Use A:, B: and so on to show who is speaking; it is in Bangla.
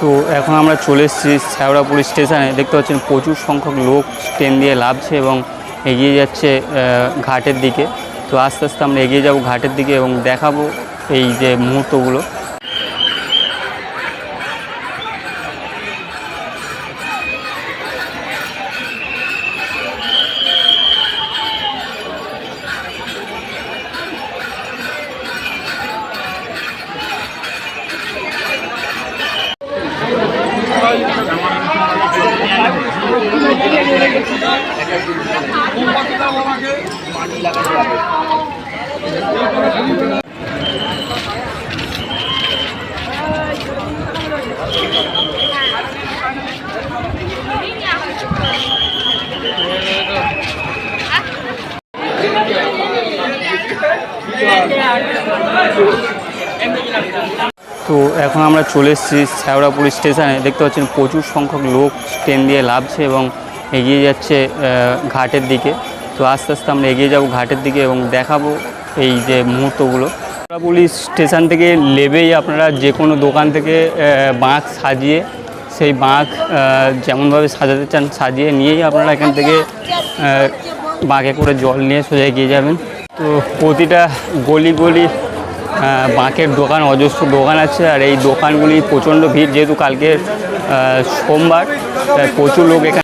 A: তো এখন আমরা চলে এসেছি শ্যাওড়াপুর স্টেশনে। দেখতে পাচ্ছেন প্রচুর সংখ্যক লোক ট্রেন দিয়ে নামছে এবং এগিয়ে যাচ্ছে ঘাটের দিকে। তো আস্তে আস্তে আমরা এগিয়ে যাব ঘাটের দিকে এবং দেখাবো এই যে মুহূর্তগুলো। তো এখন আমরা চলে এসেছি শ্যাওড়াপুর স্টেশনে। দেখতে পাচ্ছেন প্রচুর সংখ্যক লোক ট্রেন দিয়ে নামছে এবং এগিয়ে যাচ্ছে ঘাটের দিকে। তো আস্তে আস্তে আমরা এগিয়ে যাব ঘাটের দিকে এবং দেখাবো এই যে মুহূর্তগুলো। শ্যাওড়াপুর স্টেশন থেকে নেবেই আপনারা যে কোনো দোকান থেকে বাঁক সাজিয়ে, সেই বাঁক যেমনভাবে সাজাতে চান সাজিয়ে নিয়েই আপনারা এখান থেকে বাঁকে করে জল নিয়ে সোজা এগিয়ে যাবেন। তো প্রতিটা গলি গলি বাঁকের দোকান, অজস্র দোকান আছে। আর এই দোকানগুলি প্রচণ্ড ভিড়, যেহেতু কালকে সোমবার, প্রচুর লোক এখানে